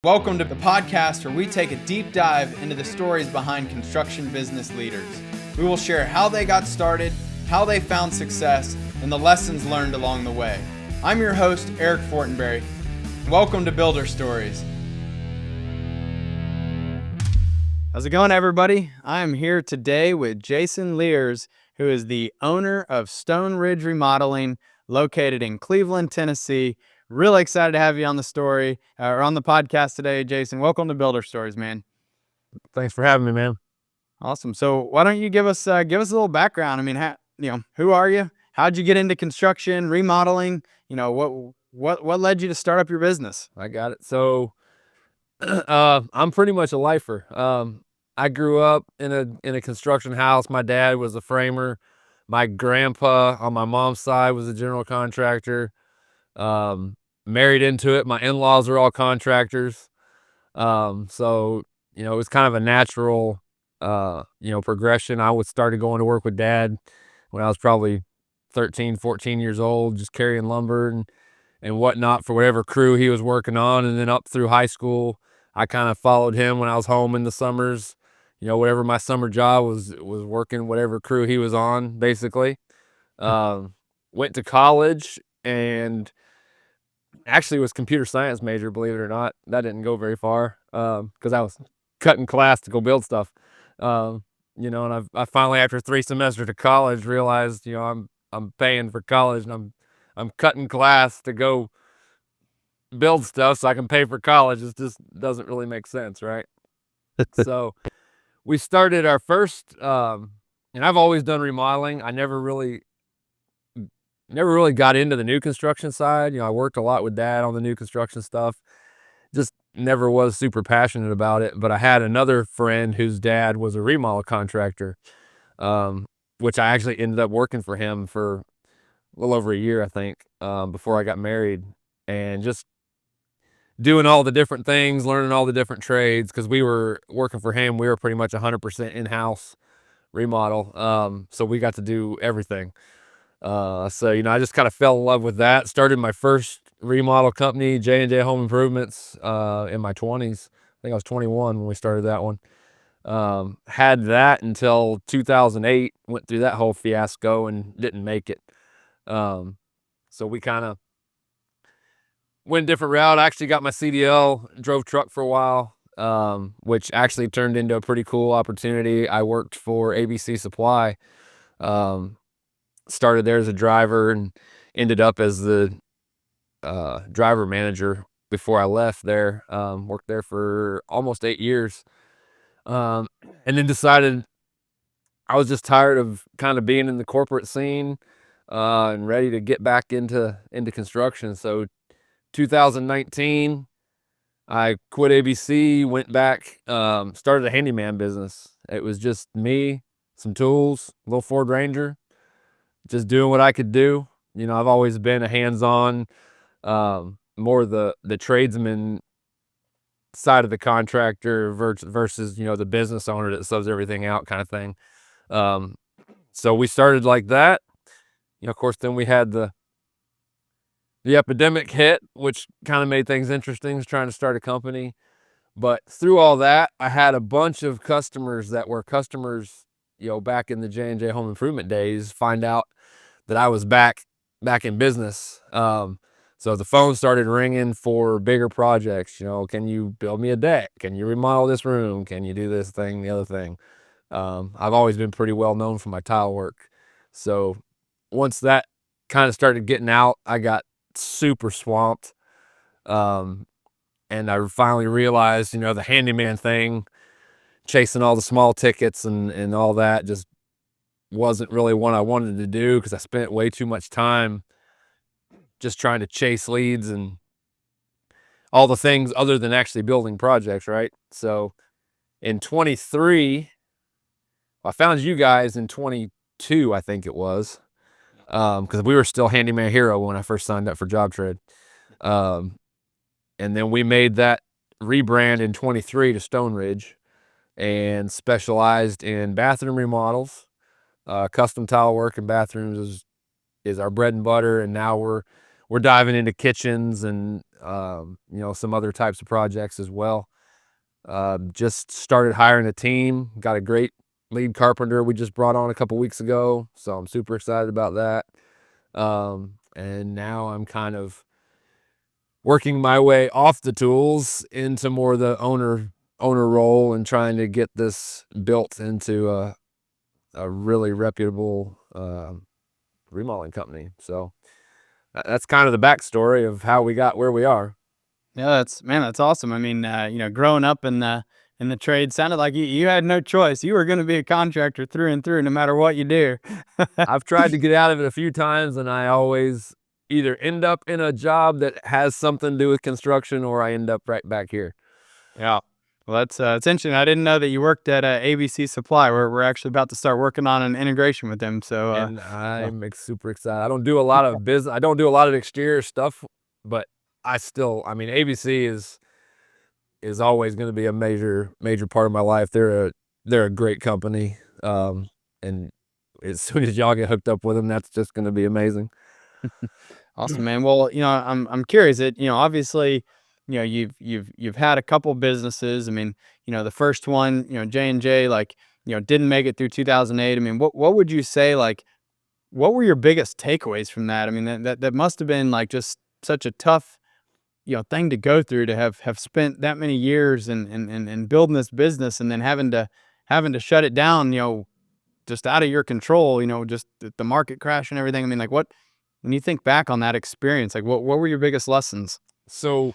Welcome to the podcast where we take a deep dive into the stories behind construction business leaders. We will share how they got started, how they found success, and the lessons learned along the way. I'm your host, Eric Fortenberry. Welcome to Builder Stories. How's it going, everybody? I am here today with Jason Liers, who is the owner of Stone Ridge Remodeling, located in Cleveland, Tennessee. Really excited to have you on the podcast today, Jason. Welcome to Builder Stories, man. Thanks for having me, man. Awesome. So why don't you give us a little background? I mean, who are you? How'd you get into construction, remodeling? What led you to start up your business? I got it. So, I'm pretty much a lifer. I grew up in a construction house. My dad was a framer. My grandpa on my mom's side was a general contractor. Married into it. My in-laws are all contractors. So, it was kind of a natural, progression. I started going to work with dad when I was probably 13, 14 years old, just carrying lumber and whatnot for whatever crew he was working on. And then up through high school, I kind of followed him when I was home in the summers. Whatever my summer job was working whatever crew he was on, basically. Went to college and actually was computer science major, believe it or not. That didn't go very far because I was cutting class to go build stuff. And I finally, after 3 semesters of college, realized I'm paying for college and I'm cutting class to go build stuff so I can pay for college. It just doesn't really make sense, right? So we started our first, and I've always done remodeling. I never really got into the new construction side. I worked a lot with dad on the new construction stuff. Just never was super passionate about it. But I had another friend whose dad was a remodel contractor, which I actually ended up working for him for a little over a year, I think, before I got married, and just doing all the different things, learning all the different trades, because we were working for him. We were pretty much 100% in-house remodel. So we got to do everything. So I just kind of fell in love with that. Started my first remodel company, J&J Home Improvements, in my 20s. I think I was 21 when we started that one. Had that until 2008, went through that whole fiasco and didn't make it. So we kind of went a different route. I actually got my CDL, drove truck for a while, which actually turned into a pretty cool opportunity. I worked for ABC Supply, started there as a driver and ended up as the driver manager before I left there. Worked there for almost 8 years, and then decided I was just tired of kind of being in the corporate scene and ready to get back into construction. So 2019, I quit ABC, went back, started a handyman business. It was just me, some tools, a little Ford Ranger, just doing what I could do. I've always been a hands-on, more the tradesman side of the contractor versus the business owner that subs everything out kind of thing. So we started like that. Of course, then we had the epidemic hit, which kind of made things interesting, trying to start a company. But through all that, I had a bunch of customers that were customers, back in the J&J Home Improvement days, find out that I was back in business. So the phone started ringing for bigger projects. Can you build me a deck? Can you remodel this room? Can you do this thing, the other thing? I've always been pretty well known for my tile work. So once that kind of started getting out, I got super swamped. And I finally realized, the handyman thing, chasing all the small tickets and all that, just wasn't really what I wanted to do, because I spent way too much time just trying to chase leads and all the things other than actually building projects, right? So in 23, I found you guys in 22, I think it was, because we were still Handyman Hero when I first signed up for Job Trade. And then we made that rebrand in 23 to Stone Ridge and specialized in bathroom remodels. Custom tile work in bathrooms is our bread and butter, and now we're diving into kitchens and some other types of projects as well. Just started hiring a team. Got a great lead carpenter we just brought on a couple weeks ago, so I'm super excited about that. And now I'm kind of working my way off the tools into more the owner role and trying to get this built into a really reputable remodeling company. So that's kind of the backstory of how we got where we are. Yeah, that's awesome. I mean, growing up in the trade sounded like you had no choice. You were going to be a contractor through and through, no matter what you do. I've tried to get out of it a few times, and I always either end up in a job that has something to do with construction, or I end up right back here. Yeah. Well, that's it's interesting. I didn't know that you worked at ABC Supply. We're actually about to start working on an integration with them. And So I'm super excited. I don't do a lot of business. I don't do a lot of exterior stuff, but I mean, ABC is always going to be a major part of my life. They're a great company, and as soon as y'all get hooked up with them, that's just going to be amazing. awesome, man. Well, I'm curious. Obviously, you've had a couple businesses. I mean, the first one, J&J, like, didn't make it through 2008. I mean, what would you say, like, what were your biggest takeaways from that? I mean, that must have been like just such a tough, thing to go through, to have spent that many years and building this business, and then having to shut it down, just out of your control, just the market crash and everything. I mean, like, what, when you think back on that experience, like, what were your biggest lessons? So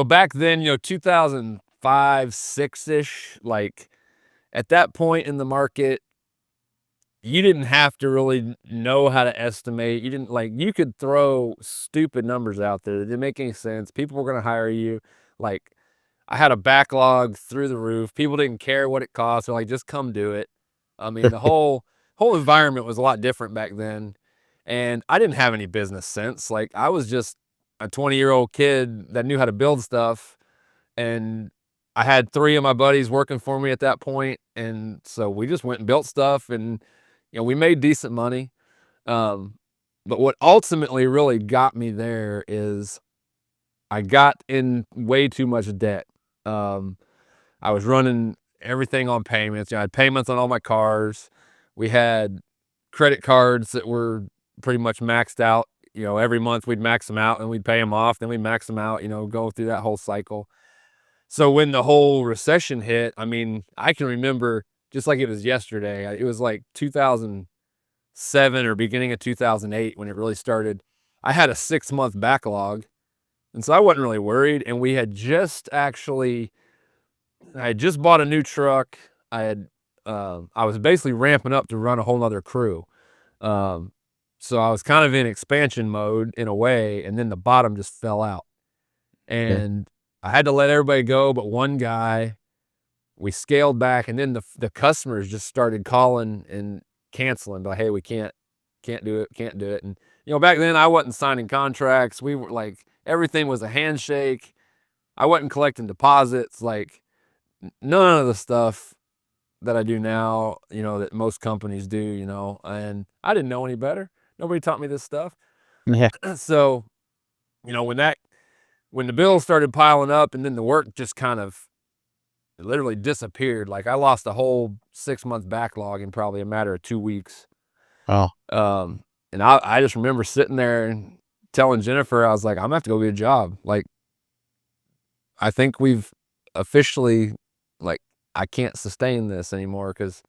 back then, 2005, 6-ish, like at that point in the market, you didn't have to really know how to estimate. You didn't like you could throw stupid numbers out there that didn't make any sense. People were going to hire you. Like I had a backlog through the roof. People didn't care what it cost. They're like, just come do it. I mean, the whole environment was a lot different back then. And I didn't have any business sense. Like I was just a 20-year-old kid that knew how to build stuff. And I had 3 of my buddies working for me at that point. And so we just went and built stuff, and we made decent money. Um, but what ultimately really got me there is I got in way too much debt. Um, I was running everything on payments. I had payments on all my cars. We had credit cards that were pretty much maxed out. Every month we'd max them out and we'd pay them off. Then we'd max them out, go through that whole cycle. So when the whole recession hit, I mean, I can remember just like it was yesterday. It was like 2007 or beginning of 2008 when it really started. I had a 6-month backlog, and so I wasn't really worried. And I had just bought a new truck. I was basically ramping up to run a whole nother crew. Um, so I was kind of in expansion mode in a way, and then the bottom just fell out. Yeah. And I had to let everybody go but one guy. We scaled back, and then the customers just started calling and canceling, like, "Hey, we can't do it, can't do it." And back then I wasn't signing contracts. We were like everything was a handshake. I wasn't collecting deposits, like none of the stuff that I do now, that most companies do, and I didn't know any better. Nobody taught me this stuff. Yeah. So, when the bills started piling up and then the work just kind of literally disappeared, like I lost a whole 6-month backlog in probably a matter of 2 weeks. Oh, And I just remember sitting there and telling Jennifer, I was like, I'm gonna have to go get a job. Like, I think we've officially, like, I can't sustain this anymore because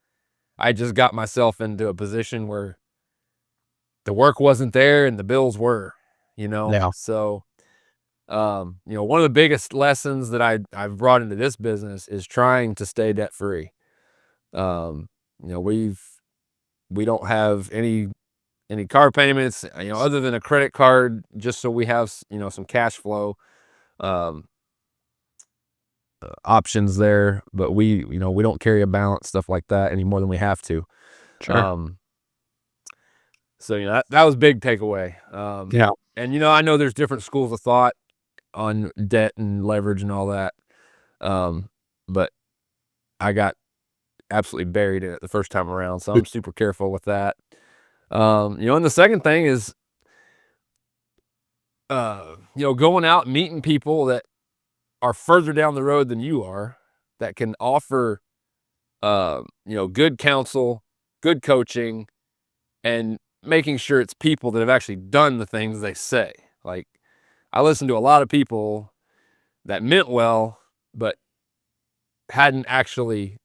I just got myself into a position where the work wasn't there and the bills were, yeah. So, one of the biggest lessons that I've brought into this business is trying to stay debt free. Um, we don't have any car payments, other than a credit card, just so we have, some cash flow um, options there. But we don't carry a balance, stuff like that, any more than we have to. Sure. Um, so that was a big takeaway. Yeah. And I know there's different schools of thought on debt and leverage and all that. But I got absolutely buried in it the first time around, so I'm super careful with that. And the second thing is going out and meeting people that are further down the road than you are, that can offer, good counsel, good coaching, and making sure it's people that have actually done the things they say. Like, I listened to a lot of people that meant well, but hadn't actually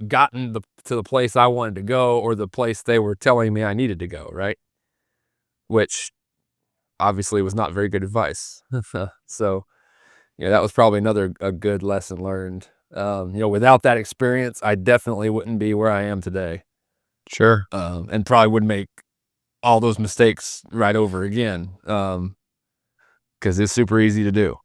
gotten to the place I wanted to go, or the place they were telling me I needed to go, right? Which obviously was not very good advice. So, that was probably a good lesson learned. Without that experience, I definitely wouldn't be where I am today. Sure. And probably would make all those mistakes right over again. Because it's super easy to do.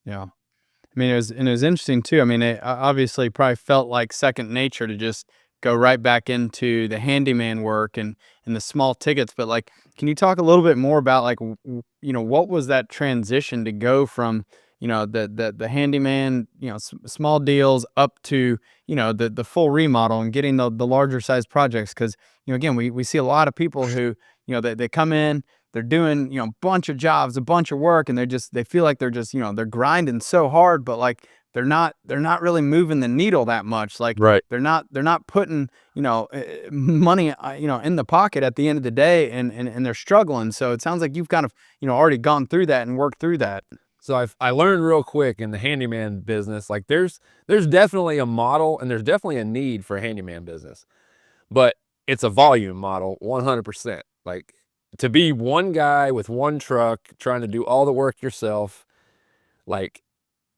Yeah. I mean, it was interesting too. I mean, it obviously probably felt like second nature to just go right back into the handyman work and the small tickets. But like, can you talk a little bit more about like, what was that transition to go from, the handyman, small deals up to, the full remodel and getting the larger size projects? Because, again, we see a lot of people who, they come in, they're doing, a bunch of jobs, a bunch of work, and they feel like they're just, they're grinding so hard, but like they're not really moving the needle that much. Like Right. they're not putting, money, in the pocket at the end of the day, and they're struggling. So it sounds like you've kind of, already gone through that and worked through that. So I learned real quick in the handyman business, like there's definitely a model, and there's definitely a need for a handyman business, but it's a volume model, 100%. Like, to be one guy with one truck trying to do all the work yourself, like,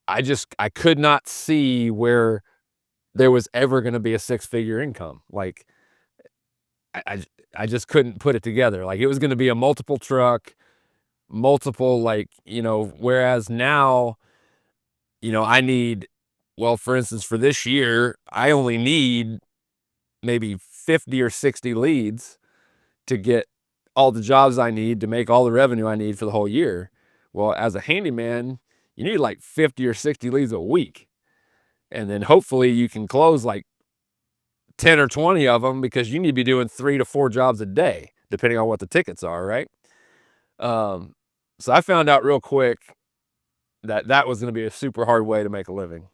I could not see where there was ever going to be a 6-figure income. Like, I, I, I just couldn't put it together. Like, it was going to be a multiple truck, multiple, like, whereas now, I need, well, for instance, for this year, I only need maybe 50 or 60 leads to get all the jobs I need to make all the revenue I need for the whole year. Well, as a handyman, you need like 50 or 60 leads a week. And then hopefully you can close like 10 or 20 of them, because you need to be doing 3 to 4 jobs a day, depending on what the tickets are, right? So I found out real quick that was going to be a super hard way to make a living.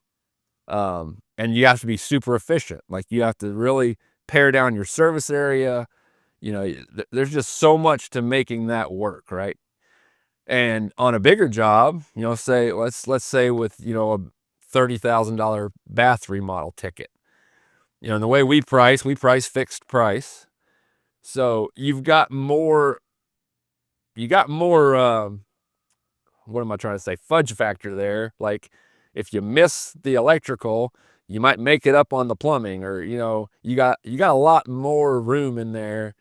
And you have to be super efficient. Like, you have to really pare down your service area. There's just so much to making that work, right? And on a bigger job, say let's say with a $30,000 bath remodel ticket. And the way we price fixed price. So you've got more. What am I trying to say? Fudge factor there. Like, if you miss the electrical, you might make it up on the plumbing, or you got a lot more room in there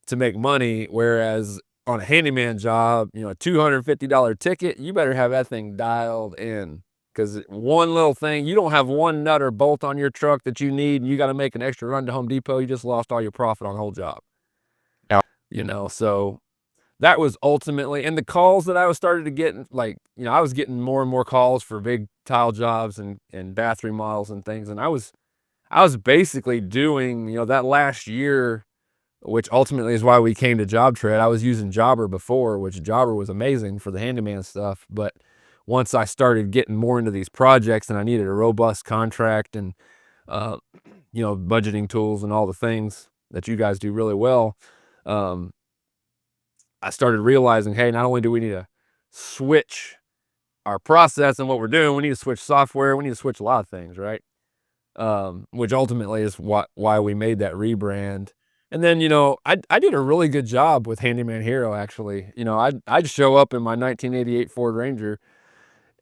to make money. Whereas on a handyman job, a $250 ticket, you better have that thing dialed in, because one little thing, you don't have one nut or bolt on your truck that you need, and you got to make an extra run to Home Depot, you just lost all your profit on the whole job. So that was ultimately, and the calls that I was started to get, like, I was getting more and more calls for big tile jobs and bath remodels and things. And I was basically doing, that last year, which ultimately is why we came to Job Trade. I was using Jobber before, which Jobber was amazing for the handyman stuff. But once I started getting more into these projects, and I needed a robust contract and, budgeting tools and all the things that you guys do really well, I started realizing, hey, not only do we need to switch our process and what we're doing, we need to switch software. We need to switch a lot of things, right? Which ultimately is why we made that rebrand. And then, I did a really good job with Handyman Hero, actually. I'd show up in my 1988 Ford Ranger,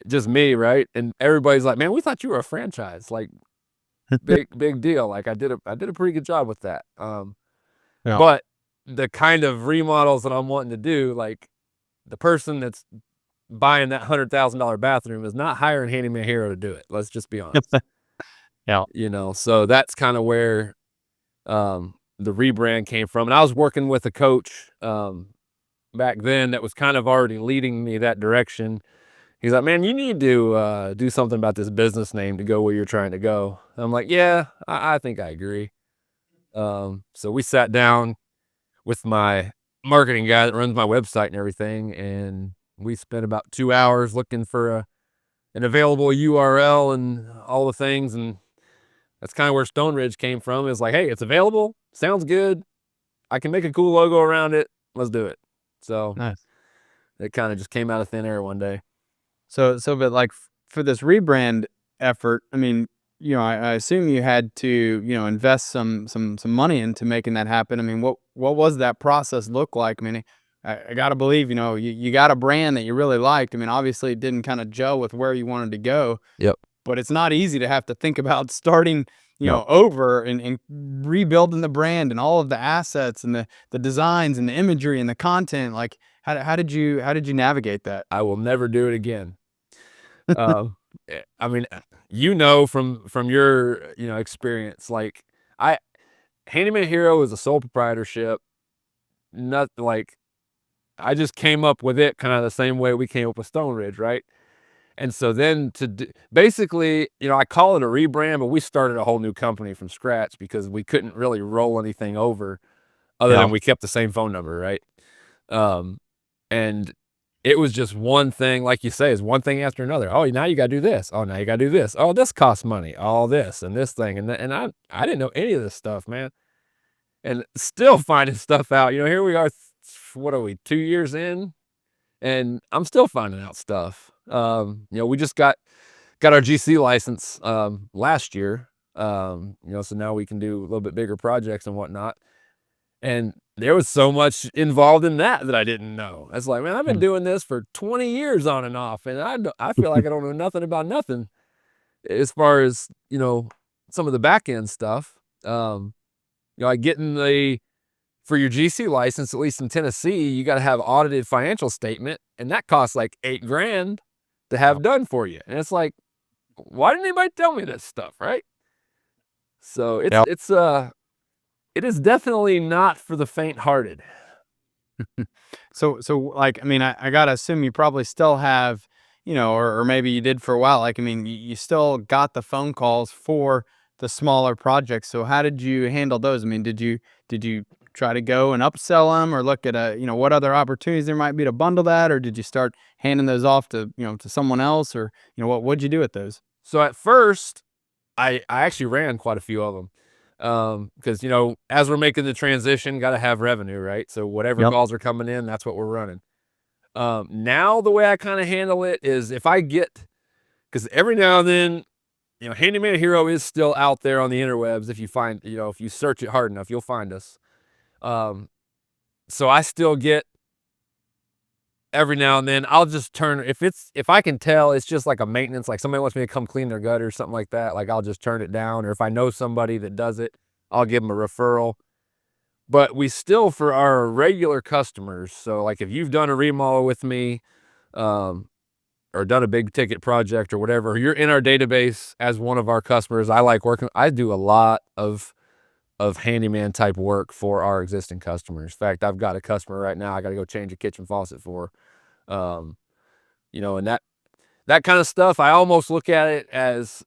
just me, right? And everybody's like, man, we thought you were a franchise. Like, big deal. Like, I did a pretty good job with that. Yeah. But the kind of remodels that I'm wanting to do, like, the person that's buying that $100,000 bathroom is not hiring Handyman Hero to do it. Let's just be honest. Yeah. So that's kind of where the rebrand came from. And I was working with a coach back then that was kind of already leading me that direction. He's like, man, you need to do something about this business name to go where you're trying to go. I'm like, yeah, I think I agree. So we sat down with my marketing guy that runs my website and everything, and We spent about 2 hours looking for an available URL and all the things, and that's kind of where Stone Ridge came from. It's like, hey, it's available, sounds good, I can make a cool logo around it, let's do it. So Nice. it kind of just came out of thin air one day. But like for this rebrand effort, I mean, I assume you had to, invest some money into making that happen. I mean, what was that process look like? I mean, I gotta believe, you got a brand that you really liked. I mean, obviously it didn't kind of gel with where you wanted to go, Yep. but it's not easy to have to think about starting, No. over and rebuilding the brand and all of the assets and the designs and the imagery and the content. Like, how did you navigate that? I will never do it again. Um, I mean, from your experience, like I Handyman Hero is a sole proprietorship. Not like I just came up with it kind of the same way we came up with Stone Ridge, right? And so then basically, I call it a rebrand, but we started a whole new company from scratch because we couldn't really roll anything over other Yeah. than we kept the same phone number, right? Um, and it was just one thing, like you say, is one thing after another. Oh, now you got to do this. Oh, now you got to do this. Oh, this costs money. All this and this thing, and I didn't know any of this stuff, man, and still finding stuff out. Here we are. What are we? 2 years in, and I'm still finding out stuff. We just got our GC license last year. So now we can do a little bit bigger projects and whatnot. And there was so much involved in that I didn't know. It's like, man, I've been Hmm. doing this for 20 years on and off, and I feel like I don't know nothing about nothing as far as some of the back end stuff. I getting for your GC license, at least in Tennessee, you got to have audited financial statement, and that costs like $8,000 to Yeah. have done for you. And it's like, why didn't anybody tell me this stuff, right? So Yeah. it is definitely not for the faint-hearted. So like, I mean, I gotta assume you probably still have, or maybe you did for a while. Like, I mean, you still got the phone calls for the smaller projects. So how did you handle those? I mean, did you try to go and upsell them, or look at what other opportunities there might be to bundle that, or did you start handing those off to, to someone else, or what'd you do with those? So at first, I actually ran quite a few of them. Because as we're making the transition, got to have revenue, right? So whatever Yep. calls are coming in, that's what we're running. Now the way I kind of handle it is if I get, because every now and then, Handyman Hero is still out there on the interwebs. If you find, if you search it hard enough, you'll find us. Um, so I still get every now and then. I'll just turn if I can tell it's just like a maintenance, like somebody wants me to come clean their gutter or something like that. Like I'll just turn it down, or if I know somebody that does it, I'll give them a referral. But we still, for our regular customers, so like if you've done a remodel with me, um, or done a big ticket project or whatever, you're in our database as one of our customers. I like working. I do a lot of handyman type work for our existing customers. In fact, I've got a customer right now I got to go change a kitchen faucet for. Um, and that kind of stuff, I almost look at it as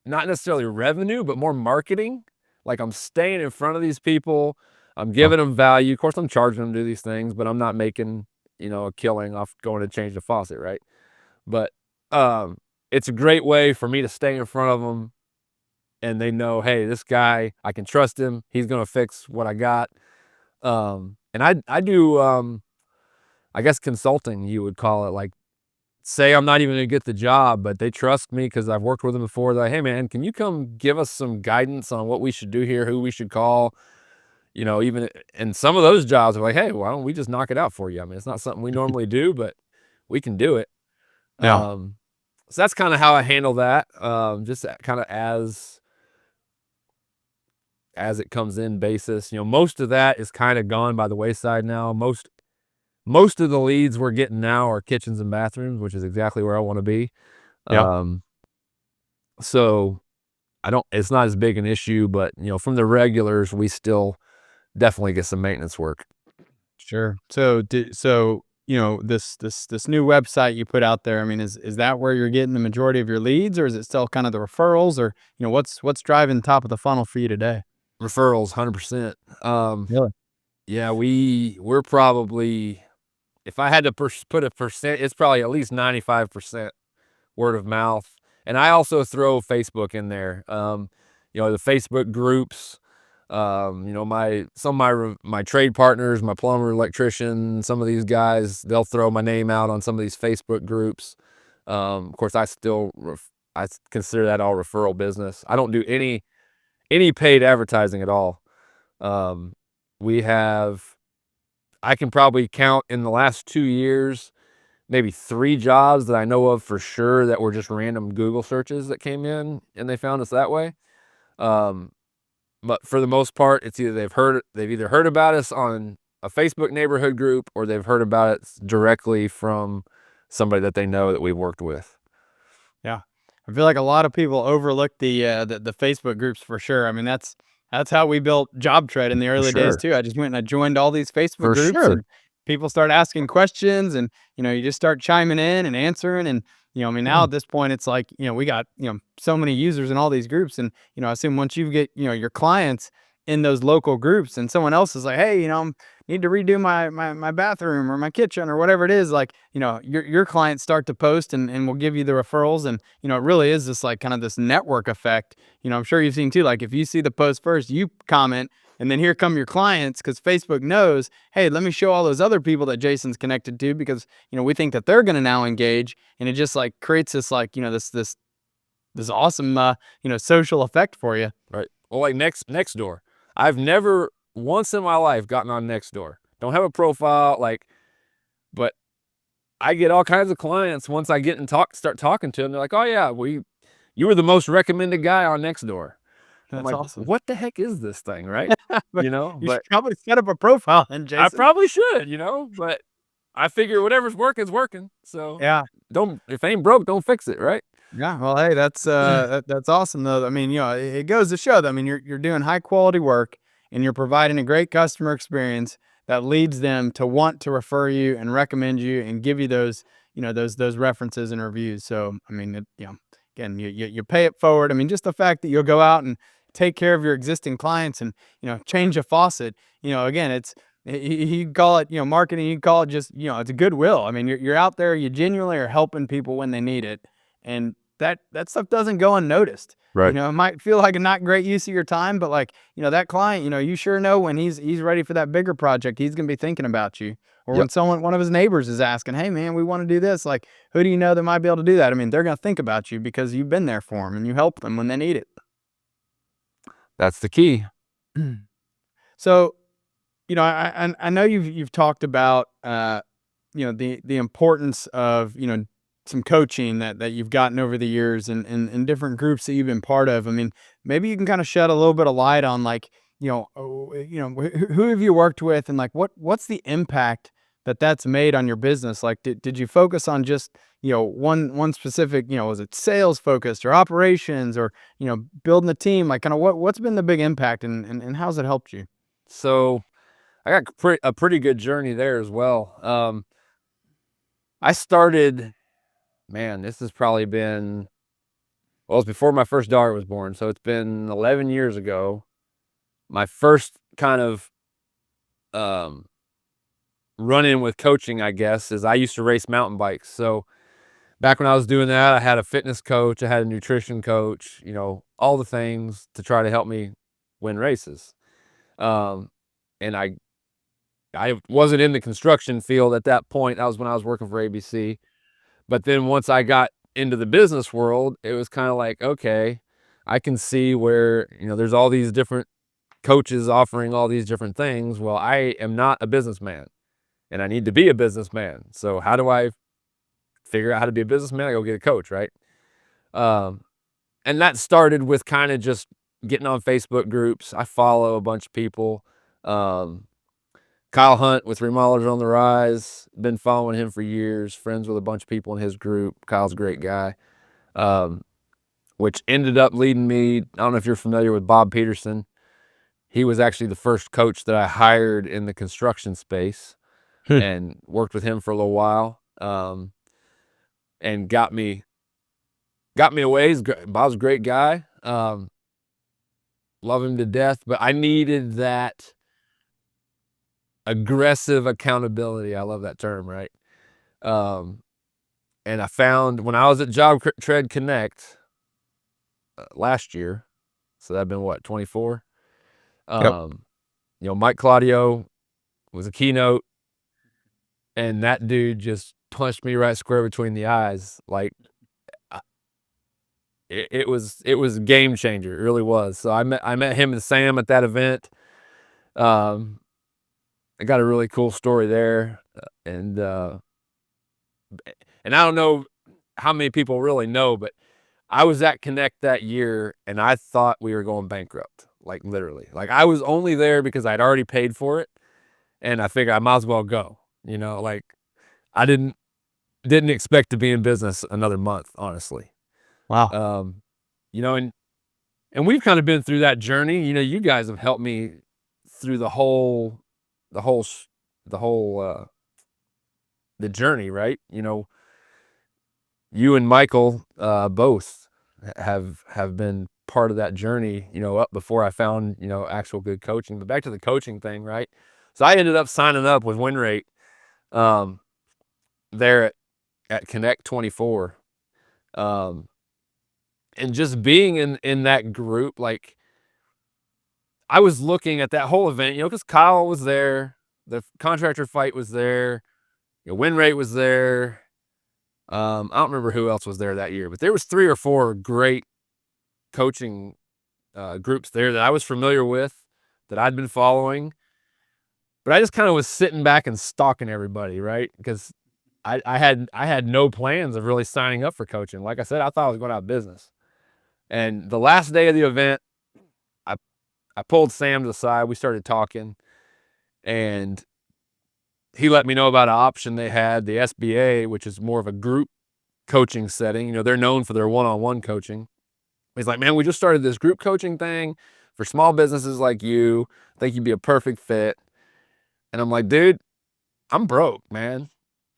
not necessarily revenue, but more marketing. Like I'm staying in front of these people. I'm Oh, giving them value. Of course, I'm charging them to do these things, but I'm not making, a killing off going to change the faucet, right? But it's a great way for me to stay in front of them, and they know, hey, this guy, I can trust him. He's gonna fix what I got. And I do, I guess consulting, you would call it. Like, say I'm not even gonna get the job, but they trust me because I've worked with them before. They're like, hey man, can you come give us some guidance on what we should do here, who we should call? Even and some of those jobs are like, hey, why don't we just knock it out for you? I mean, it's not something we normally do, but we can do it. yeah. Um, so that's kind of how I handle that. Just kind of as it comes in basis. Most of that is kind of gone by the wayside now. Most of the leads we're getting now are kitchens and bathrooms, which is exactly where I want to be. Yeah. Um, so it's not as big an issue, but from the regulars, we still definitely get some maintenance work. Sure. This new website you put out there, I mean, is that where you're getting the majority of your leads, or is it still kind of the referrals, or what's driving top of the funnel for you today? Referrals, 100%. Really? Yeah, we're probably if I had to put a percent, it's probably at least 95% word of mouth. And I also throw Facebook in there. The Facebook groups. Some of my trade partners, my plumber, electrician, some of these guys, they'll throw my name out on some of these Facebook groups. Of course, I consider that all referral business. I don't do any paid advertising at all. I can probably count in the last 2 years, maybe 3 jobs that I know of for sure that were just random Google searches that came in and they found us that way. But for the most part, it's either they've either heard about us on a Facebook neighborhood group or they've heard about it directly from somebody that they know that we've worked with. Yeah. I feel like a lot of people overlook the Facebook groups for sure. I mean, that's how we built Job Trade in the For early days sure. ture. I just went and I joined all these Facebook For groups sure. and people start asking questions and, you just start chiming in and answering and, I mean, now at this point it's like, we got, so many users in all these groups and, I assume once you get, your clients in those local groups and someone else is like, "Hey, need to redo my bathroom or my kitchen or whatever it is," like, your clients start to post and will give you the referrals. And, it really is this like kind of this network effect. I'm sure you've seen too, like if you see the post first, you comment, and then here come your clients because Facebook knows, hey, let me show all those other people that Jason's connected to because, we think that they're going to now engage. And it just like creates this like, this awesome, social effect for you. Right. Well, like Nextdoor. I've never once in my life gotten on Nextdoor. Don't have a profile, but I get all kinds of clients once I get and start talking to them. They're like, "Oh yeah, you were the most recommended guy on Nextdoor." I'm That's like, awesome. "What the heck is this thing?" Right? But you But should probably set up a profile then, I Jason. probably should, but I figure whatever's working is working. So Yeah. don't if it ain't broke, don't fix it, right? Yeah, well, hey, that's awesome though. I mean, it goes to show that I mean you're doing high quality work and you're providing a great customer experience that leads them to want to refer you and recommend you and give you those, those references and reviews. So, I mean, again, you pay it forward. I mean, just the fact that you'll go out and take care of your existing clients and, change a faucet, again, you can call it, marketing, you can call it just, it's a goodwill. I mean, you're out there, you genuinely are helping people when they need it. And that stuff doesn't go unnoticed. Right. It might feel like a not great use of your time, but like, that client, you sure know when he's ready for that bigger project, he's gonna be thinking about you. Or Yep. when one of his neighbors is asking, "Hey man, we want to do this," like, who do you know that might be able to do that? I mean, they're gonna think about you because you've been there for them and you help them when they need it. That's the key. So, I know you've talked about the importance of some coaching that you've gotten over the years and different groups that you've been part of. I mean, maybe you can kind of shed a little bit of light on like who have you worked with and like what's the impact that's made on your business? Like, did you focus on just one specific, was it sales focused or operations or building the team? Like, kind of what's been the big impact and how's it helped you? So I got a pretty good journey there as well. I started, man, this has probably been, well, it's before my first daughter was born. So it's been 11 years ago. My first kind of um, run in with coaching, I guess, is I used to race mountain bikes. So back when I was doing that, I had a fitness coach, I had a nutrition coach, all the things to try to help me win races. Um, and I wasn't in the construction field at that point. That was when I was working for ABC. But then once I got into the business world, it was kind of like, okay, I can see where, there's all these different coaches offering all these different things. Well, I am not a businessman and I need to be a businessman. So how do I figure out how to be a businessman? I go get a coach, right? Um, and that started with kind of just getting on Facebook groups. I follow a bunch of people. Kyle Hunt with Remodelers on the Rise. Been following him for years. Friends with a bunch of people in his group. Kyle's a great guy. Which ended up leading me, I don't know if you're familiar with Bob Peterson. He was actually the first coach that I hired in the construction space and worked with him for a little while. And got me a ways. Bob's a great guy. Love him to death, but I needed that aggressive accountability. I love that term, right? And I found when I was at Job Trade Connect last year, so that'd been what, 24? Yep. Mike Claudio was a keynote, and that dude just punched me right square between the eyes. Like, it was a game changer. It really was. So I met him and Sam at that event. I got a really cool story there, and I don't know how many people really know, but I was at Connect that year, and I thought we were going bankrupt. Like, literally. Like, I was only there because I'd already paid for it, and I figured I might as well go. Like, I didn't expect to be in business another month, honestly. Wow. And we've kind of been through that journey. You guys have helped me through the journey, right? You and Michael both have been part of that journey, up before I found, actual good coaching. But back to the coaching thing, right? So I ended up signing up with WinRate there at Connect 24. And just being in that group, like, I was looking at that whole event, because Kyle was there, the contractor fight was there, WinRate was there. I don't remember who else was there that year, but there was 3 or 4 great coaching groups there that I was familiar with, that I'd been following. But I just kind of was sitting back and stalking everybody, right? Because I had no plans of really signing up for coaching. Like I said, I thought I was going out of business. And the last day of the event, I pulled Sam to the side. We started talking, and he let me know about an option they had, the SBA, which is more of a group coaching setting. They're known for their one-on-one coaching. He's like, man, we just started this group coaching thing for small businesses like you. I think you'd be a perfect fit. And I'm like, dude, I'm broke, man.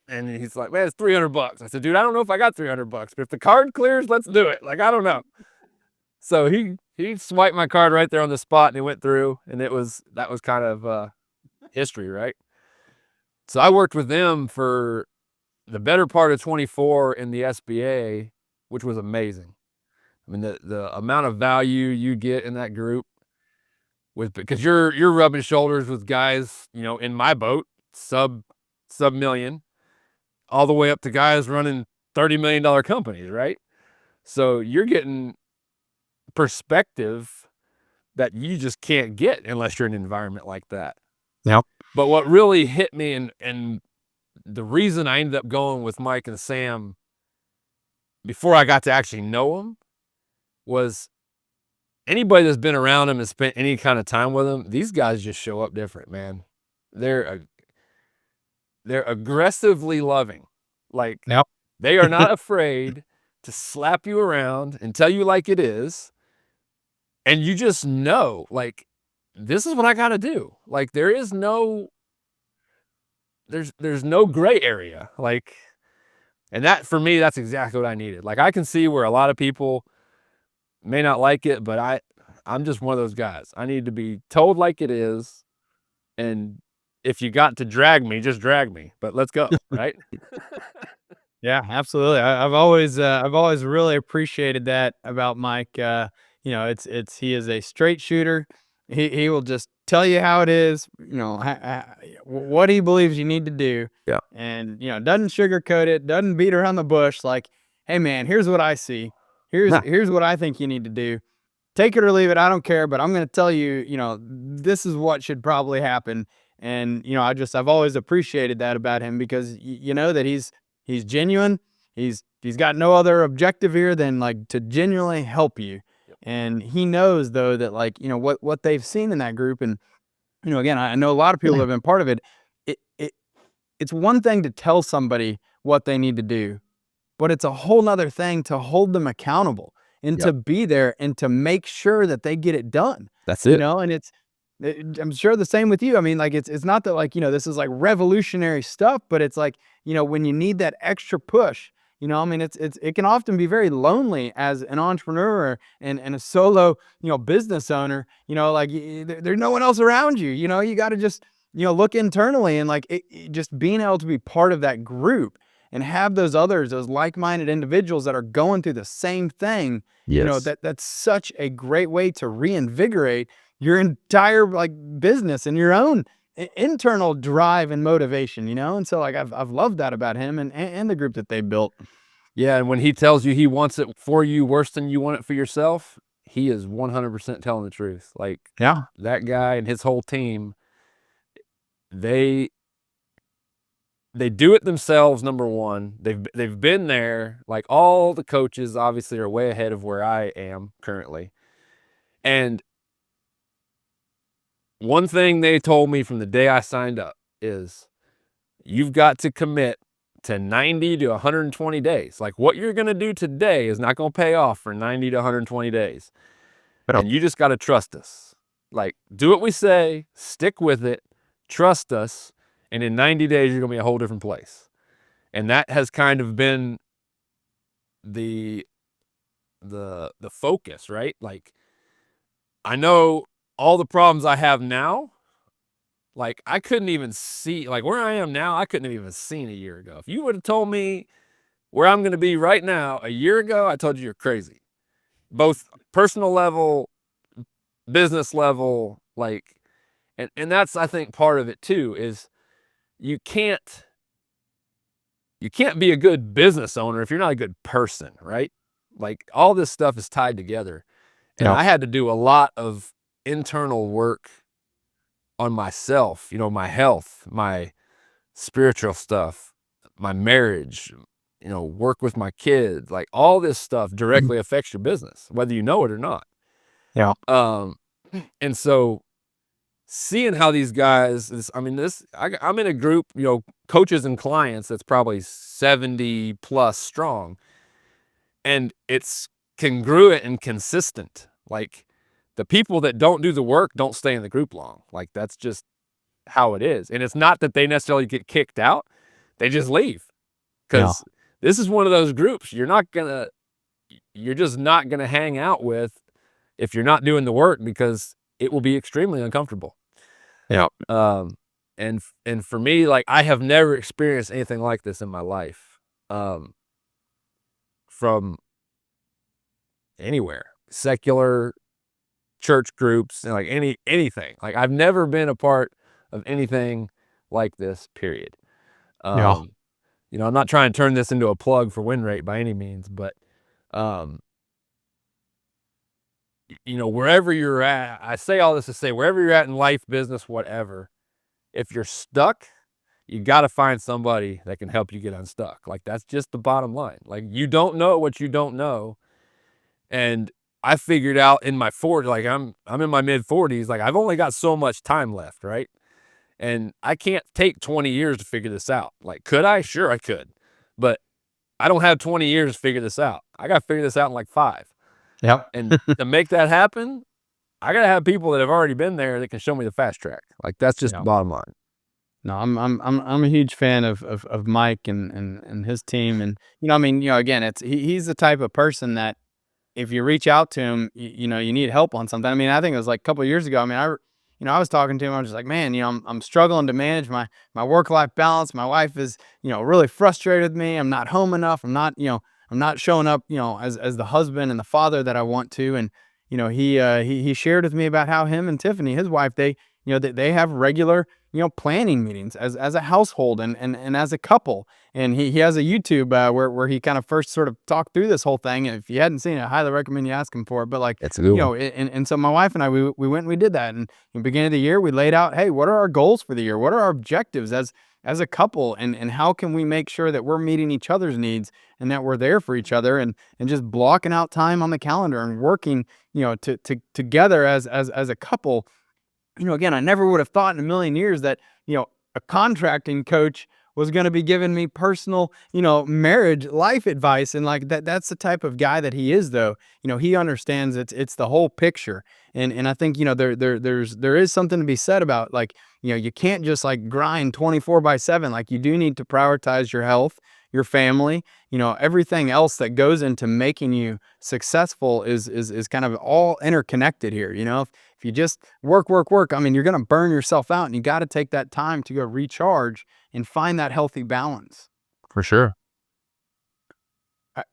And he's like, man, it's $300. I said, dude, I don't know if I got $300, but if the card clears, let's do it. Like, I don't know. So he swiped my card right there on the spot, and it went through, and that was kind of history, right? So I worked with them for the better part of 24 in the SBA, which was amazing. I mean, the amount of value you get in that group, because you're rubbing shoulders with guys, in my boat, sub million, all the way up to guys running $30 million companies, right? So you're getting perspective that you just can't get unless you're in an environment like that. Yep. But what really hit me, and the reason I ended up going with Mike and Sam before I got to actually know them, was anybody that's been around them and spent any kind of time with them, these guys just show up different, man. They're aggressively loving. Like, Yep. they are not afraid to slap you around and tell you like it is. And you just know, like, this is what I got to do. Like, there's no gray area. Like, and that, for me, that's exactly what I needed. Like, I can see where a lot of people may not like it, but I'm just one of those guys. I need to be told like it is. And if you got to drag me, just drag me, but let's go. Right. Yeah, absolutely. I've always really appreciated that about Mike. He is a straight shooter. He will just tell you how it is. What he believes you need to do. Yeah. And doesn't sugarcoat it. Doesn't beat around the bush. Like, hey man, here's what I see. Here's what I think you need to do. Take it or leave it. I don't care. But I'm going to tell you. This is what should probably happen. And I've always appreciated that about him, because that he's genuine. He's got no other objective here than, like, to genuinely help you. Yep. And he knows, though, that, like, what they've seen in that group. And, again, I know a lot of people have been part of it. It's one thing to tell somebody what they need to do, but it's a whole nother thing to hold them accountable and Yep. to be there and to make sure that they get it done. That's it. And I'm sure the same with you. I mean, like, it's not that, like, this is like revolutionary stuff, but it's like, when you need that extra push, I mean, it can often be very lonely as an entrepreneur and a solo, business owner, like, there's no one else around you. You got to just, look internally and like just being able to be part of that group and have those others, those like-minded individuals that are going through the same thing, Yes. that's such a great way to reinvigorate your entire like business and your own internal drive and motivation. And so like I've loved that about him and the group that they built. Yeah, and when he tells you he wants it for you worse than you want it for yourself, he is 100% telling the truth. Like, Yeah. that guy and his whole team, they do it themselves. Number one, they've been there. Like, all the coaches obviously are way ahead of where I am currently. And one thing they told me from the day I signed up is, you've got to commit to 90 to 120 days. Like, what you're going to do today is not going to pay off for 90 to 120 days. Yeah. And you just got to trust us. Like, do what we say, stick with it, trust us, and in 90 days, you're going to be a whole different place. And that has kind of been the focus, right? Like, I know all the problems I have now, like, I couldn't even see, like, where I am now, I couldn't have even seen a year ago. If you would have told me where I'm going to be right now a year ago, I told you you're crazy. Both personal level, business level, like, and that's, I think, part of it too, is you can't be a good business owner if you're not a good person, right? Like, all this stuff is tied together. And Yeah. I had to do a lot of internal work on myself, my health, my spiritual stuff, my marriage, work with my kids. Like, all this stuff directly affects your business, whether you know it or not. Yeah. And so seeing how these guys, I'm in a group, coaches and clients that's probably 70 plus strong, and it's congruent and consistent. Like, the people that don't do the work don't stay in the group long. Like, that's just how it is. And it's not that they necessarily get kicked out, they just leave. Yeah. Because this is one of those groups you're just not gonna hang out with if you're not doing the work, because it will be extremely uncomfortable. Yeah. And for me, like, I have never experienced anything like this in my life, from anywhere, secular, church groups, and like anything. Like, I've never been a part of anything like this, period. Yeah. I'm not trying to turn this into a plug for win rate by any means, but, wherever you're at, I say all this to say, wherever you're at in life, business, whatever, if you're stuck, you got to find somebody that can help you get unstuck. Like, that's just the bottom line. Like, you don't know what you don't know. And I figured out in my 40s, like, I'm in my mid 40s, like, I've only got so much time left, right? And I can't take 20 years to figure this out. Like, could I? Sure, I could. But I don't have 20 years to figure this out. I got to figure this out in like 5. Yep. And to make that happen, I got to have people that have already been there that can show me the fast track. Like, that's just the Yeah. bottom line. No, I'm a huge fan of Mike and his team. And again, he's the type of person that if you reach out to him, you need help on something. I mean, I think it was like a couple of years ago. I mean, I was talking to him. I was just like, man, I'm struggling to manage my work life balance. My wife is, really frustrated with me. I'm not home enough. I'm not showing up, as the husband and the father that I want to. And he shared with me about how him and Tiffany, his wife, they have regular planning meetings as a household and as a couple. And he has a YouTube where he kind of first sort of talked through this whole thing. And if you hadn't seen it, I highly recommend you ask him for it. But like, That's a good one. and so my wife and I, we went and we did that. And in the beginning of the year, we laid out, hey, what are our goals for the year? What are our objectives as a couple? And how can we make sure that we're meeting each other's needs and that we're there for each other and just blocking out time on the calendar and working, together as a couple. Again, I never would have thought in a million years that, a contracting coach was going to be giving me personal, marriage life advice. And like that's the type of guy that he is, though. He understands it's the whole picture. And I think, there is something to be said about like, you can't just like grind 24/7. Like, you do need to prioritize your health. your family, everything else that goes into making you successful is kind of all interconnected here. If you just work, work, work, I mean, you're going to burn yourself out, and you got to take that time to go recharge and find that healthy balance. For sure.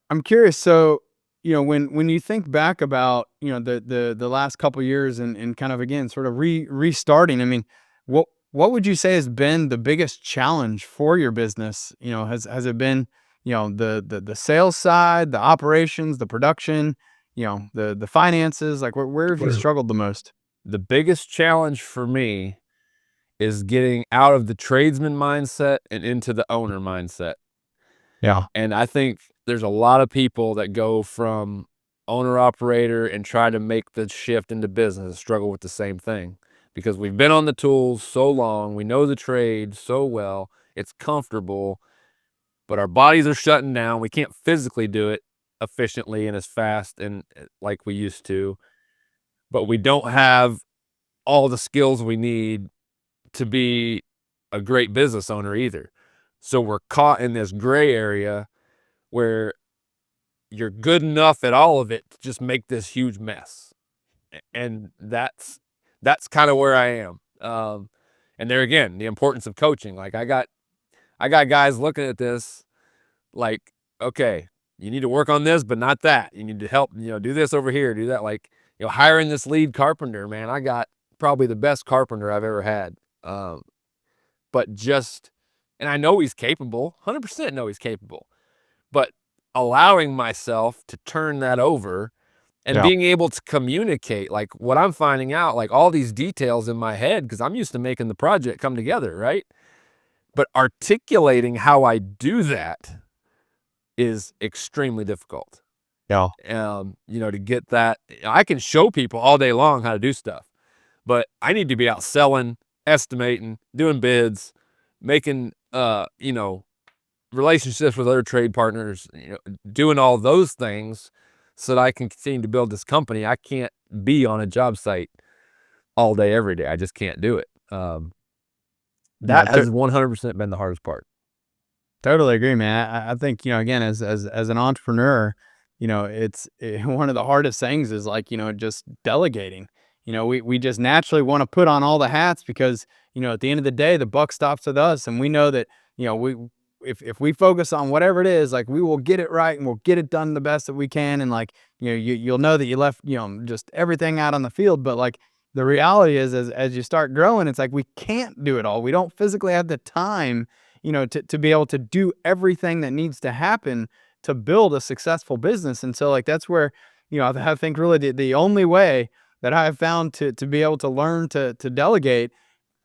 I'm curious. So, when you think back about the last couple years, and kind of again sort of restarting. I mean, what would you say has been the biggest challenge for your business? Has it been the sales side, the operations, the production, the finances? Like, where have you struggled the most? The biggest challenge for me is getting out of the tradesman mindset and into the owner mindset. Yeah. And I think there's a lot of people that go from owner operator and try to make the shift into business and struggle with the same thing, because we've been on the tools so long, we know the trade so well, it's comfortable, but our bodies are shutting down. We can't physically do it efficiently and as fast and like we used to, but we don't have all the skills we need to be a great business owner either. So we're caught in this gray area where you're good enough at all of it to just make this huge mess. And that's kind of where I am. And there again, the importance of coaching. Like I got guys looking at this like, okay, you need to work on this, but not that. You need to help, do this over here, do that. Like, hiring this lead carpenter, man, I got probably the best carpenter I've ever had. But just, and I know he's capable, 100% know he's capable, but allowing myself to turn that over and Yeah. being able to communicate, like what I'm finding out, like all these details in my head, because I'm used to making the project come together, right? But articulating how I do that is extremely difficult. Yeah. To get that, I can show people all day long how to do stuff, but I need to be out selling, estimating, doing bids, making, relationships with other trade partners, doing all those things so that I can continue to build this company. I can't be on a job site all day, every day. I just can't do it. Yeah. That has 100% been the hardest part. Totally agree, man. I think, again, as an entrepreneur, it's one of the hardest things is like, just delegating. We just naturally want to put on all the hats because, at the end of the day, the buck stops with us. And we know that, we if we focus on whatever it is, like, we will get it right and we'll get it done the best that we can. And like, you'll know that you left, just everything out on the field. But like, the reality is, as you start growing, it's like we can't do it all. We don't physically have the time, to be able to do everything that needs to happen to build a successful business. And so like, that's where, I think really the only way that I have found to be able to learn to delegate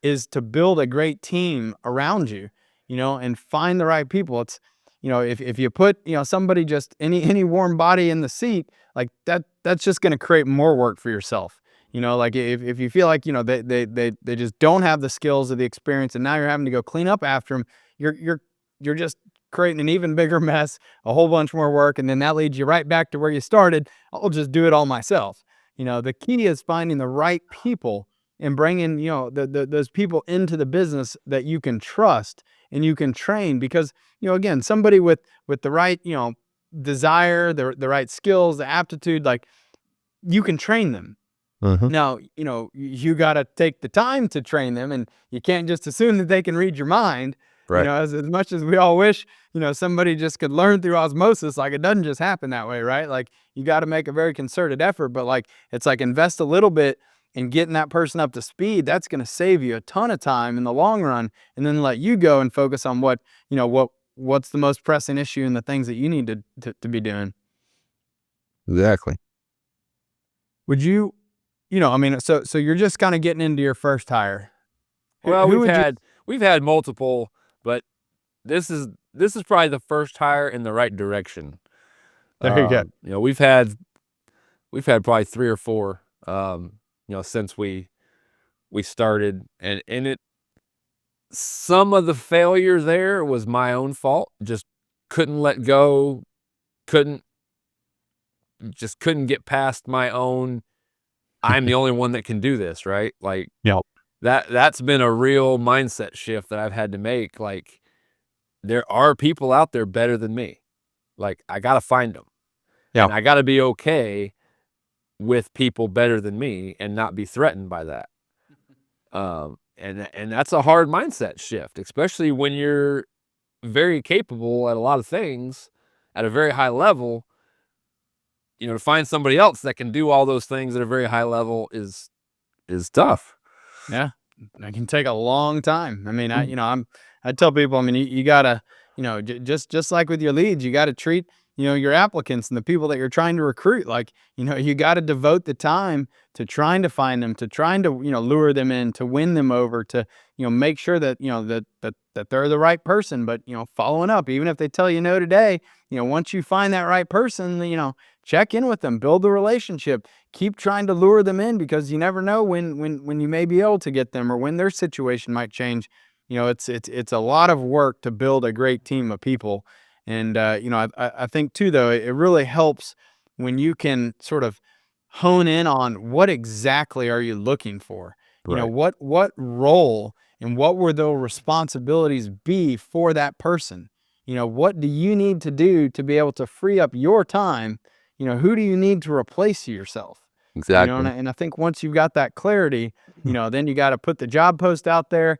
is to build a great team around you, and find the right people. It's, if you put, somebody, just any warm body in the seat, like that's just going to create more work for yourself. Like if you feel like, they just don't have the skills or the experience, and now you're having to go clean up after them, you're just creating an even bigger mess, a whole bunch more work, and then that leads you right back to where you started. I'll just do it all myself. The key is finding the right people and bringing, those people into the business that you can trust and you can train, because, again, somebody with the right, desire, the right skills, the aptitude, like, you can train them. Mhm. Now, you got to take the time to train them, and you can't just assume that they can read your mind. Right. As much as we all wish, somebody just could learn through osmosis, like, it doesn't just happen that way, right? Like, you got to make a very concerted effort, but like, it's like, invest a little bit in getting that person up to speed. That's going to save you a ton of time in the long run, and then let you go and focus on what's the most pressing issue and the things that you need to be doing. Exactly. Would you, I mean, so you're just kind of getting into your first hire. Well, Who would you? we've had multiple, but this is probably the first hire in the right direction. There you go. We've had probably 3 or 4, since we started, and it, some of the failure there was my own fault. Just couldn't let go, couldn't couldn't get past my own, I'm the only one that can do this, right? Like, Yep. that's been a real mindset shift that I've had to make. Like, there are people out there better than me. Like, I got to find them. Yeah. And I got to be okay with people better than me and not be threatened by that. And that's a hard mindset shift, especially when you're very capable at a lot of things at a very high level. You know, to find somebody else that can do all those things at a very high level is tough. Yeah, it can take a long time. I mean, I tell people, I mean, you gotta, just like with your leads, you gotta treat, your applicants and the people that you're trying to recruit, like, you gotta devote the time to trying to find them, to trying to, lure them in, to win them over, to, make sure that, that they're the right person. But, following up, even if they tell you no today, once you find that right person, check in with them, build the relationship, keep trying to lure them in, because you never know when you may be able to get them, or when their situation might change. It's a lot of work to build a great team of people. And I think too, though, it really helps when you can sort of hone in on what exactly are you looking for. Right. What role and what would those responsibilities be for that person. What do you need to do to be able to free up your time? Who do you need to replace yourself? And Exactly. I think once you've got that clarity, then you got to put the job post out there,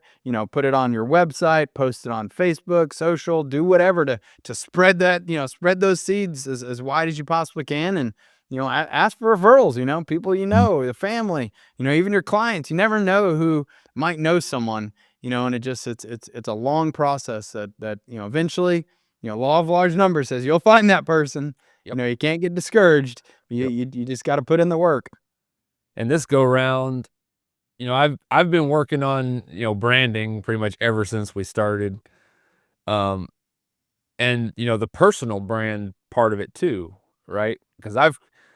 put it on your website, post it on Facebook, social, do whatever to spread that, spread those seeds as wide as you possibly can. And, ask for referrals, people, the family, even your clients. You never know who might know someone, and it's a long process that, eventually, law of large numbers says you'll find that person. Yep. You can't get discouraged. Yep. You just got to put in the work. And this go round, I've been working on, branding pretty much ever since we started. And the personal brand part of it too, right? Because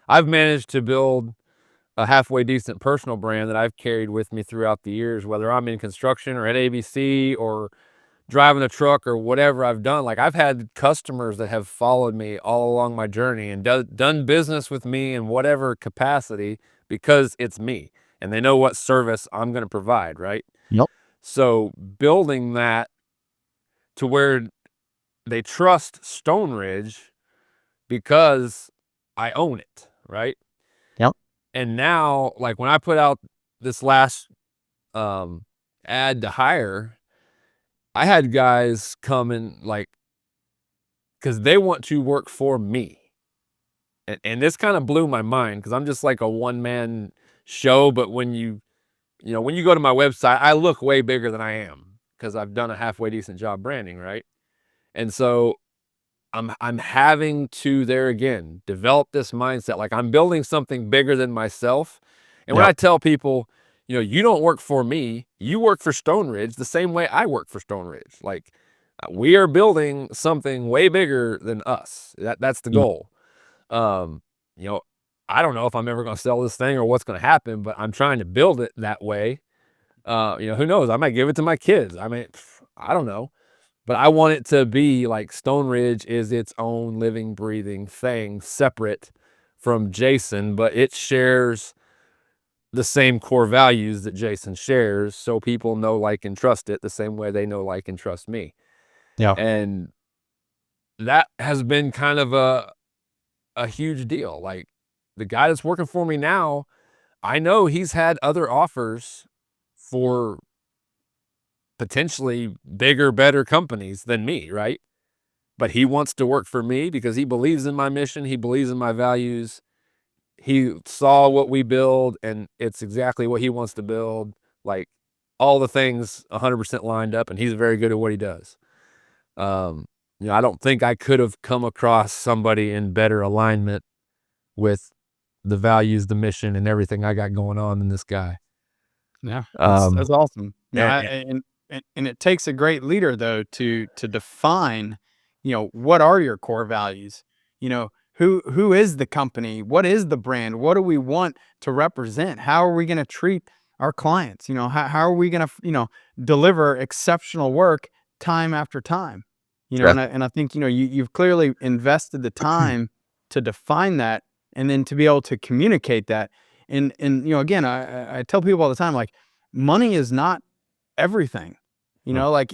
I've managed to build a halfway decent personal brand that I've carried with me throughout the years, whether I'm in construction or at ABC or driving a truck or whatever I've done. Like, I've had customers that have followed me all along my journey and done business with me in whatever capacity, because it's me and they know what service I'm going to provide, right? Yep. So building that to where they trust Stone Ridge because I own it, right? Yep. And now, like, when I put out this last ad to hire, I had guys come in, like, because they want to work for me. And this kind of blew my mind, because I'm just like a one-man show. But when when you go to my website, I look way bigger than I am, because I've done a halfway decent job branding, right? And so I'm having to, there again, develop this mindset. Like, I'm building something bigger than myself. And when Yep. I tell people, you don't work for me, you work for Stone Ridge the same way I work for Stone Ridge. Like, we are building something way bigger than us. That's the Yep. goal. Um, you know, I don't know if I'm ever going to sell this thing or what's going to happen, but I'm trying to build it that way. Who knows? I might give it to my kids. I don't know. But I want it to be like Stone Ridge is its own living, breathing thing, separate from Jason, but it shares the same core values that Jason shares, so people know, like, and trust it the same way they know, like, and trust me. Yeah. And that has been kind of a huge deal. Like, the guy that's working for me now, I know he's had other offers for potentially bigger, better companies than me, right? But he wants to work for me because he believes in my mission. He believes in my values. He saw what we build, and it's exactly what he wants to build. Like, all the things 100% lined up, and he's very good at what he does. I don't think I could have come across somebody in better alignment with the values, the mission, and everything I got going on than this guy. Yeah, Um, that's awesome. and, And it takes a great leader, though, to define, what are your core values? Who is the company? What is the brand? What do we want to represent? How are we going to treat our clients? How are we going to, deliver exceptional work time after time? yeah, And I think, you've clearly invested the time to define that, and then to be able to communicate that. And again, I tell people all the time, like, money is not everything. You know, like,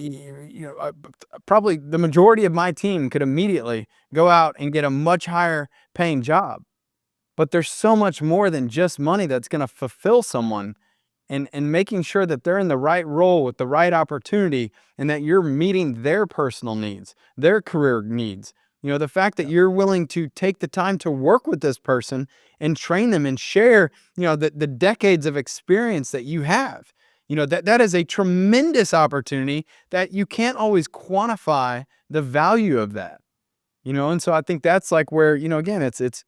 probably the majority of my team could immediately go out and get a much higher paying job. But there's so much more than just money that's going to fulfill someone, and making sure that they're in the right role with the right opportunity, and that you're meeting their personal needs, their career needs. You know, the fact that you're willing to take the time to work with this person and train them and share, the decades of experience that you have. That is a tremendous opportunity that you can't always quantify the value of that. And so I think that's like where, again, it's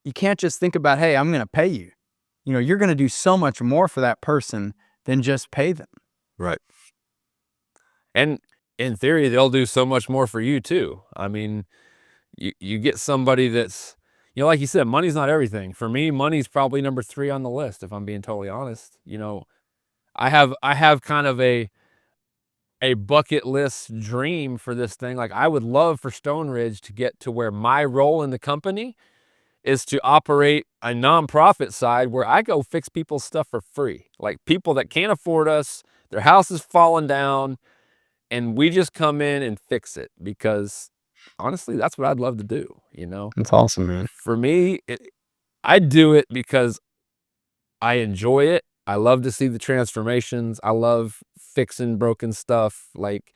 you can't just think about, hey, I'm going to pay you. You're going to do so much more for that person than just pay them. Right. And in theory, they'll do so much more for you too. I mean, you get somebody that's, like you said, money's not everything. For me, money's probably number 3 on the list, if I'm being totally honest. I have kind of a bucket list dream for this thing. Like, I would love for Stone Ridge to get to where my role in the company is to operate a nonprofit side where I go fix people's stuff for free. Like, people that can't afford us, their house is falling down, and we just come in and fix it, because honestly, that's what I'd love to do. That's awesome, man. For me, I do it because I enjoy it. I love to see the transformations. I love fixing broken stuff. Like,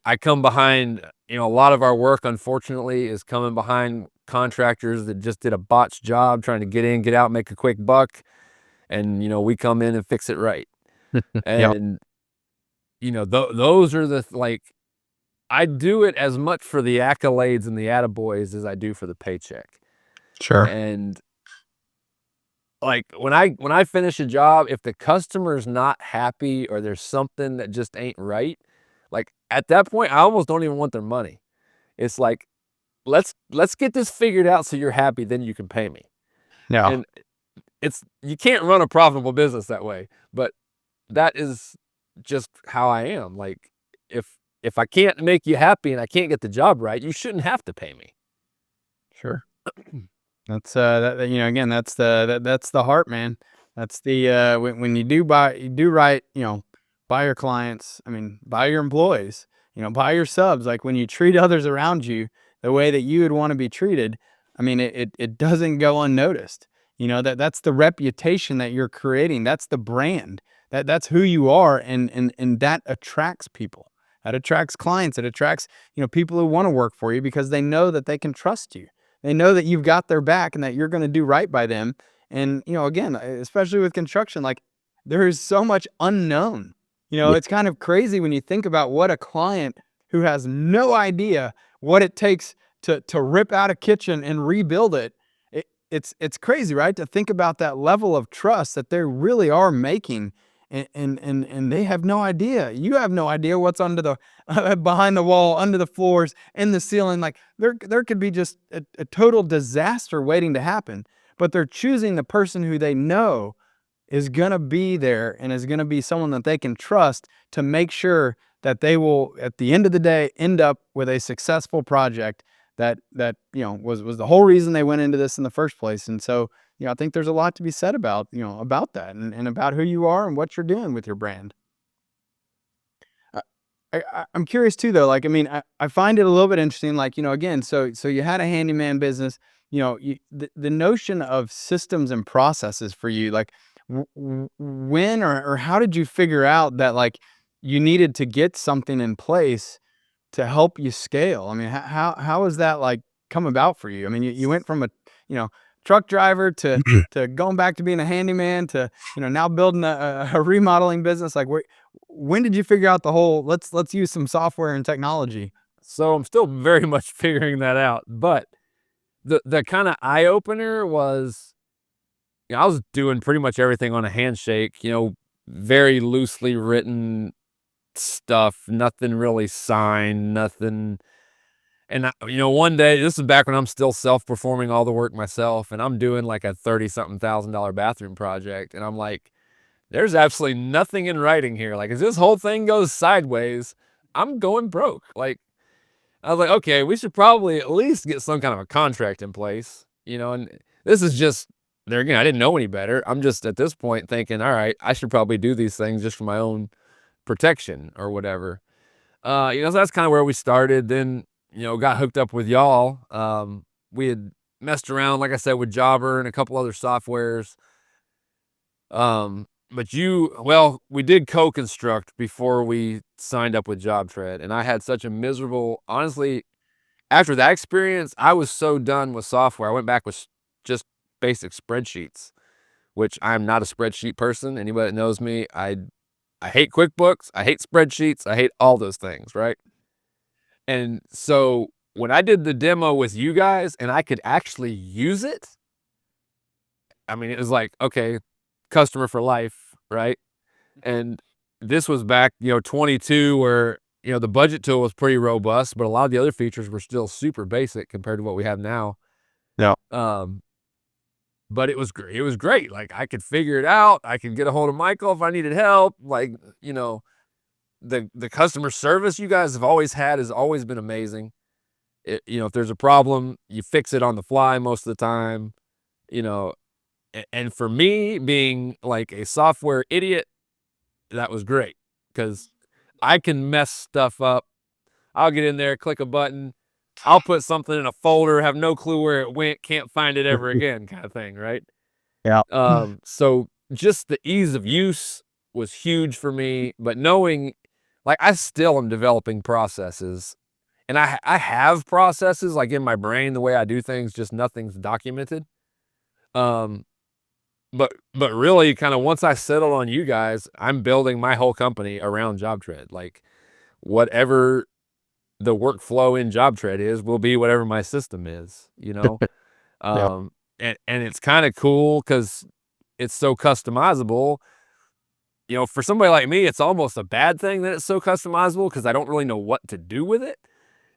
I come behind, a lot of our work, unfortunately, is coming behind contractors that just did a botched job trying to get in, get out, make a quick buck. And, we come in and fix it right. Yep. And, those are like, I do it as much for the accolades and the attaboys as I do for the paycheck. Sure. And like, when I finish a job, if the customer's not happy or there's something that just ain't right, like, at that point, I almost don't even want their money. It's like, let's get this figured out so you're happy, then you can pay me. Yeah. And you can't run a profitable business that way, but that is just how I am. Like, if I can't make you happy and I can't get the job right, you shouldn't have to pay me. Sure. That's again, that's the heart, man. That's the when you do right, by your clients, I mean, by your employees, by your subs, like when you treat others around you the way that you would want to be treated, I mean, it doesn't go unnoticed. That's the reputation that you're creating. That's the brand. That's who you are, and that attracts people. That attracts clients. It attracts, people who want to work for you because they know that they can trust you. They know that you've got their back and that you're going to do right by them. And, again, especially with construction, like, there is so much unknown. Yeah. It's kind of crazy when you think about what a client who has no idea what it takes to rip out a kitchen and rebuild it. It's crazy, right? To think about that level of trust that they really are making. And they have no idea. You have no idea what's under the behind the wall, under the floors, in the ceiling. Like, there could be just a total disaster waiting to happen. But they're choosing the person who they know is gonna be there and is gonna be someone that they can trust to make sure that they will, at the end of the day, end up with a successful project that was the whole reason they went into this in the first place. And so, I think there's a lot to be said about, about that, and about who you are and what you're doing with your brand. I, I'm curious too, though. Like, I mean, I find it a little bit interesting. Like, again, so you had a handyman business. The notion of systems and processes for you, like, when or how did you figure out that, like, you needed to get something in place to help you scale? I mean, how has that, like, come about for you? I mean, you went from a, you know, truck driver to going back to being a handyman to, now building a remodeling business. Like, when did you figure out the whole, let's use some software and technology? So I'm still very much figuring that out. But the kind of eye opener was, I was doing pretty much everything on a handshake, very loosely written stuff, nothing really signed, nothing. And one day, this is back when I'm still self-performing all the work myself, and I'm doing like a 30-something thousand-dollar bathroom project, and I'm like, there's absolutely nothing in writing here. Like, if this whole thing goes sideways, I'm going broke. Like, I was like, okay, we should probably at least get some kind of a contract in place, and this is just, there again, I didn't know any better. I'm just at this point thinking, all right, I should probably do these things just for my own protection or whatever. So that's kind of where we started. Then, got hooked up with y'all. We had messed around, like I said, with Jobber and a couple other softwares. But we did co-construct before we signed up with JobTread, and I had such a miserable, honestly, after that experience, I was so done with software. I went back with just basic spreadsheets, which I'm not a spreadsheet person. Anybody that knows me, I hate QuickBooks, I hate spreadsheets, I hate all those things, right? And so when I did the demo with you guys and I could actually use it, I mean, it was like, okay, customer for life, right? And this was back, 22, where, the budget tool was pretty robust, but a lot of the other features were still super basic compared to what we have now. Yeah. But it was great. It was great. Like, I could figure it out. I could get a hold of Michael if I needed help. Like, the customer service you guys have always had has always been amazing. If there's a problem, you fix it on the fly most of the time. And for me, being like a software idiot, that was great because I can mess stuff up. I'll get in there, click a button, I'll put something in a folder, have no clue where it went, can't find it ever again, kind of thing, right? Yeah. So just the ease of use was huge for me, but knowing, like, I still am developing processes, and I have processes like in my brain, the way I do things, just nothing's documented. But really, kind of once I settled on you guys, I'm building my whole company around JobTread. Like, whatever the workflow in JobTread is, will be whatever my system is, Yeah. And it's kind of cool because it's so customizable. For somebody like me, it's almost a bad thing that it's so customizable because I don't really know what to do with it.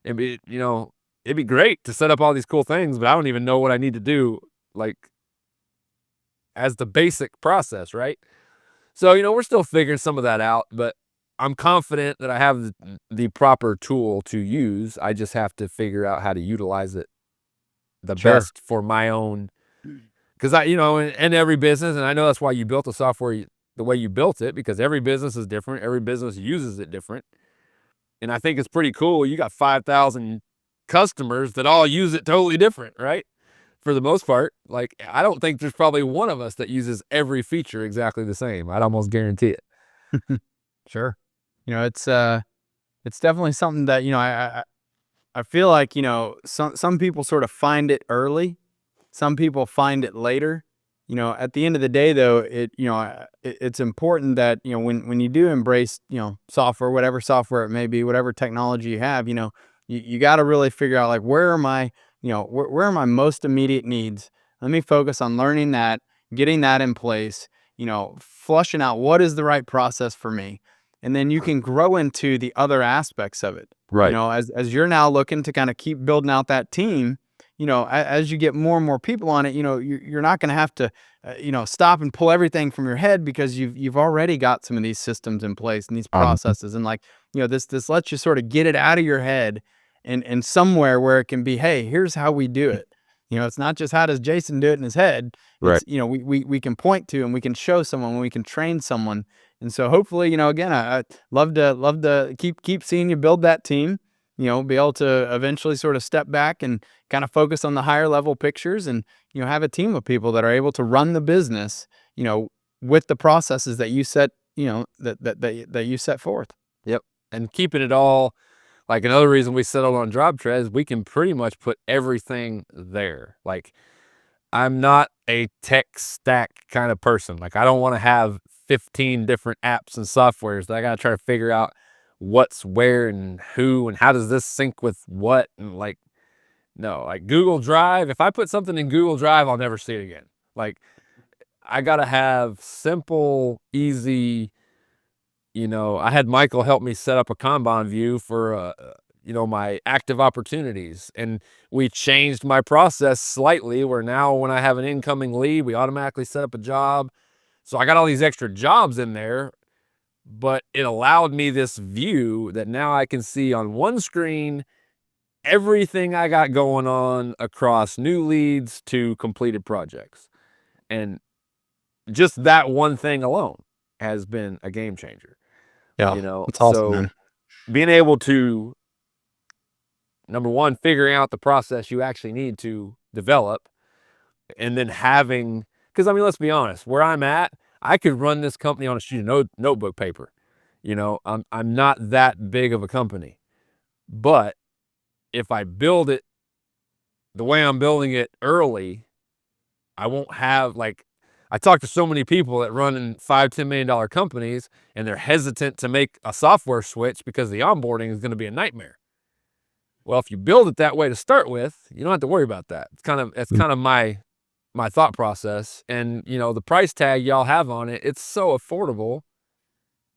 It'd be great to set up all these cool things, but I don't even know what I need to do, like, as the basic process, right? So, we're still figuring some of that out, but I'm confident that I have the proper tool to use. I just have to figure out how to utilize it the best for my own. Because in every business, and I know that's why you built the software the way you built it, because every business is different. Every business uses it different. And I think it's pretty cool. You got 5,000 customers that all use it totally different, right? For the most part. Like, I don't think there's probably one of us that uses every feature exactly the same. I'd almost guarantee it. Sure. It's definitely something that, I feel like, some people sort of find it early. Some people find it later. At the end of the day, though, it's important that, when you do embrace, software, whatever software it may be, whatever technology you have, you got to really figure out, like, where are my, where are my most immediate needs? Let me focus on learning that, getting that in place, flushing out what is the right process for me. And then you can grow into the other aspects of it. Right. As you're now looking to kind of keep building out that team, as you get more and more people on it, you're not going to have to, stop and pull everything from your head, because you've already got some of these systems in place and these processes. And, like, this lets you sort of get it out of your head and somewhere where it can be, hey, here's how we do it. It's not just how does Jason do it in his head. Right. It's, we can point to, and we can show someone, we can train someone. And so hopefully, again, I love to keep seeing you build that team, be able to eventually sort of step back and kind of focus on the higher level pictures, and, have a team of people that are able to run the business, with the processes that you set, that you set forth. Yep. And keeping it all, like, another reason we settled on JobTread is we can pretty much put everything there. Like, I'm not a tech stack kind of person. Like, I don't want to have 15 different apps and softwares that I got to try to figure out what's where and who and how does this sync with what. And, like, no, like, Google Drive, if I put something in Google Drive, I'll never see it again. Like, I got to have simple, easy, I had Michael help me set up a Kanban view for, my active opportunities. And we changed my process slightly, where now when I have an incoming lead, we automatically set up a job. So I got all these extra jobs in there, but it allowed me this view that now I can see on one screen everything I got going on across new leads to completed projects. And just that one thing alone has been a game changer. Yeah. It's awesome, So man. being able to, number one, figuring out the process you actually need to develop, and then having, because I mean, let's be honest, where I'm at, I could run this company on a sheet of notebook paper. I'm not that big of a company, but if I build it the way I'm building it early, I won't have like, I talk to so many people that run in $5-10 million companies, and they're hesitant to make a software switch because the onboarding is going to be a nightmare. Well, if you build it that way to start with, you don't have to worry about that. It's Mm. kind of my thought process. And the price tag y'all have on it, it's so affordable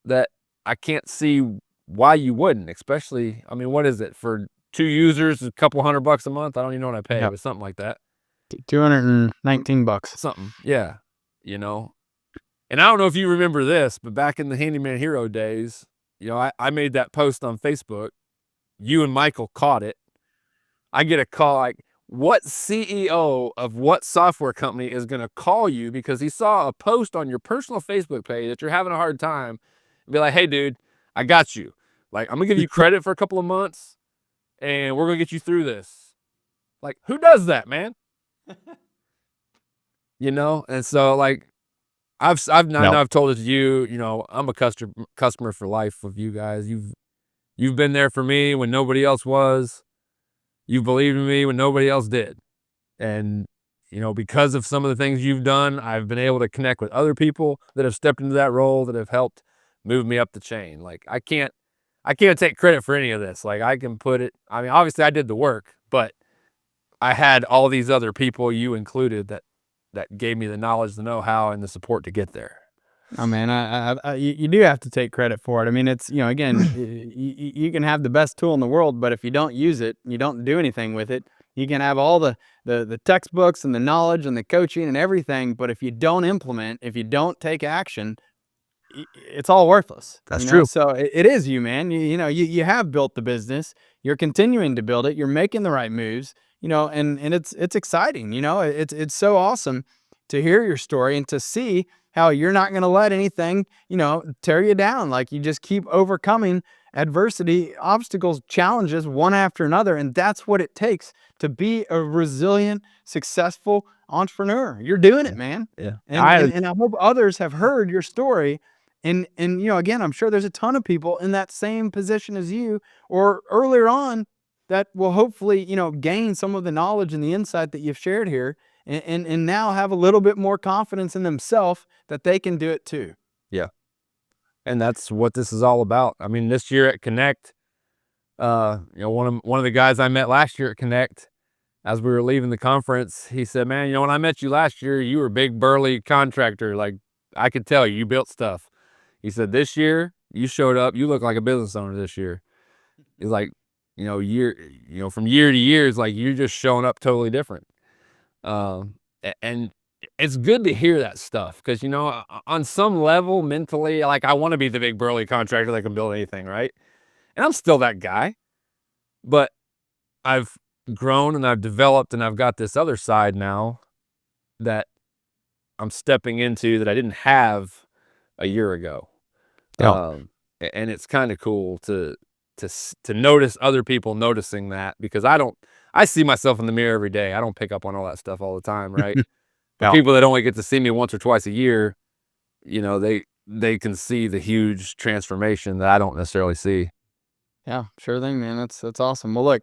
that I can't see why you wouldn't. Especially, I mean, what is it for 2 users? A couple $100 a month. I don't even know what I pay, Yeah. but something like that. $219. Something, yeah. You know, and I don't know if you remember this, but back in the Handyman Hero days, I made that post on Facebook. You and Michael caught it. I get a call like, what CEO of what software company is going to call you because he saw a post on your personal Facebook page that you're having a hard time, and be like, hey, dude, I got you. Like, I'm going to give you credit for a couple of months, and we're going to get you through this. Like, who does that, man? And so, like, I know Yep. I've told it to you, I'm a customer for life with you guys. You've been there for me when nobody else was. You believed in me when nobody else did. And, because of some of the things you've done, I've been able to connect with other people that have stepped into that role that have helped move me up the chain. Like, I can't take credit for any of this. Like, I can put it, I mean, obviously I did the work, but I had all these other people, you included, that gave me the knowledge, the know-how, and the support to get there. Oh man, you do have to take credit for it. I mean, it's again, you can have the best tool in the world, but if you don't use it, you don't do anything with it. You can have all the textbooks and the knowledge and the coaching and everything, but if you don't implement, if you don't take action, it's all worthless. That's true. So it is you, man. You have built the business. You're continuing to build it. You're making the right moves. And it's exciting. It's so awesome to hear your story and to see how you're not going to let anything, tear you down. Like, you just keep overcoming adversity, obstacles, challenges one after another. And that's what it takes to be a resilient, successful entrepreneur. You're doing it, Yeah. man. Yeah. And I hope others have heard your story. And again, I'm sure there's a ton of people in that same position as you or earlier on that will hopefully, gain some of the knowledge and the insight that you've shared here and now have a little bit more confidence in themselves that they can do it too. Yeah. And that's what this is all about. I mean, this year at Connect, one of the guys I met last year at Connect, as we were leaving the conference, he said, man, when I met you last year, you were a big burly contractor. Like, I could tell you built stuff. He said, this year you showed up, you look like a business owner this year. He's like, from year to year, it's like you're just showing up totally different. And it's good to hear that stuff because, on some level, mentally, like, I want to be the big burly contractor that can build anything, right? And I'm still that guy, but I've grown and I've developed and I've got this other side now that I'm stepping into that I didn't have a year ago. Yeah. And it's kind of cool to notice other people noticing that, because I see myself in the mirror every day. I don't pick up on all that stuff all the time, right? But Yeah. people that only get to see me once or twice a year, they can see the huge transformation that I don't necessarily see. Yeah, sure thing, man. That's awesome. Well, look,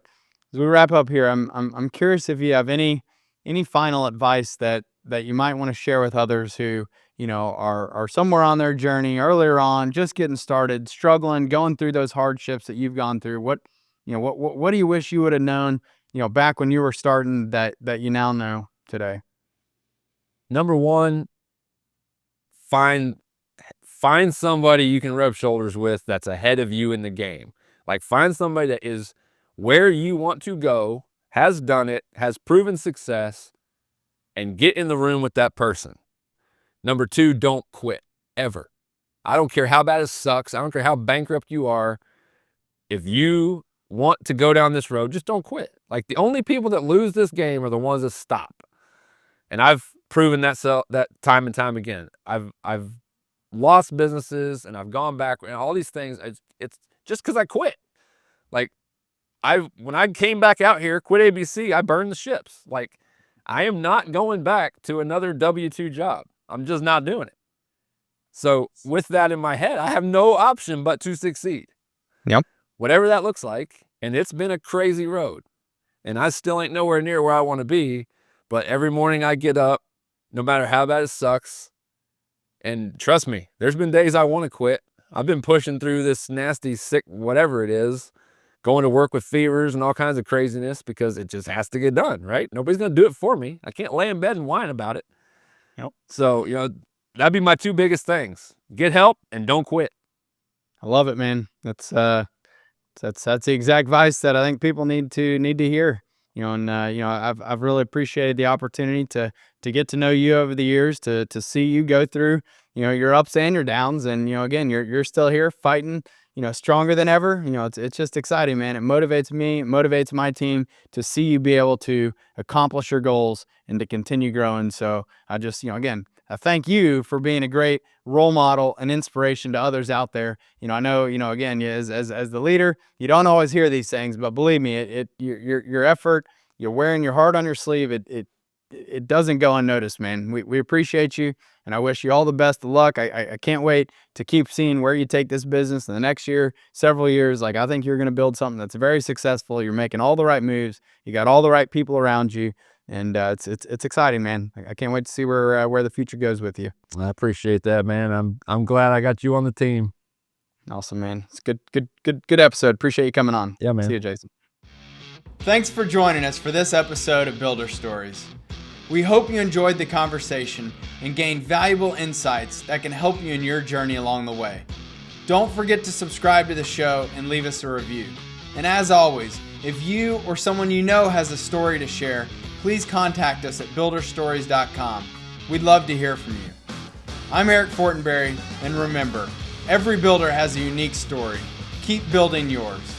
as we wrap up here, I'm curious if you have any final advice that you might want to share with others who are somewhere on their journey earlier on, just getting started, struggling, going through those hardships that you've gone through. What do you wish you would have known back when you were starting that you now know today? Number one, find somebody you can rub shoulders with that's ahead of you in the game. Like, find somebody that is where you want to go, has done it, has proven success, and get in the room with that person. Number two, don't quit, ever. I don't care how bad it sucks. I don't care how bankrupt you are. If you want to go down this road, just don't quit. Like, the only people that lose this game are the ones that stop. And I've proven that time and time again. I've lost businesses and I've gone back and all these things. It's just because I quit. Like when I came back out here, quit ABC, I burned the ships. Like I am not going back to another W-2 job. I'm just not doing it. So with that in my head, I have no option but to succeed. Yep. Whatever that looks like. And it's been a crazy road. And I still ain't nowhere near where I want to be. But every morning I get up, no matter how bad it sucks. And trust me, there's been days I want to quit. I've been pushing through this nasty, sick, whatever it is, going to work with fevers and all kinds of craziness because it just has to get done, right? Nobody's going to do it for me. I can't lay in bed and whine about it. Yep. So, that'd be my two biggest things. Get help and don't quit. I love it, man. That's the exact advice that I think people need to hear. I've really appreciated the opportunity to get to know you over the years, to see you go through, your ups and your downs. And, again, you're still here fighting, stronger than ever. It's just exciting, man. It motivates me, it motivates my team to see you be able to accomplish your goals and to continue growing. So I just, again, I thank you for being a great role model and inspiration to others out there. I know, again, as the leader, you don't always hear these things, but believe me, your effort, you're wearing your heart on your sleeve. It doesn't go unnoticed, man. We appreciate you, and I wish you all the best of luck. I can't wait to keep seeing where you take this business in the next year, several years. Like, I think you're going to build something that's very successful. You're making all the right moves. You got all the right people around you. And it's exciting, man. I can't wait to see where the future goes with you. I appreciate that, man. I'm glad I got you on the team. Awesome, man. It's good episode. Appreciate you coming on. Yeah, man. See you, Jason. Thanks for joining us for this episode of Builder Stories. We hope you enjoyed the conversation and gained valuable insights that can help you in your journey along the way. Don't forget to subscribe to the show and leave us a review. And as always, if you or someone you know has a story to share, please contact us at builderstories.com. We'd love to hear from you. I'm Eric Fortenberry, and remember, every builder has a unique story. Keep building yours.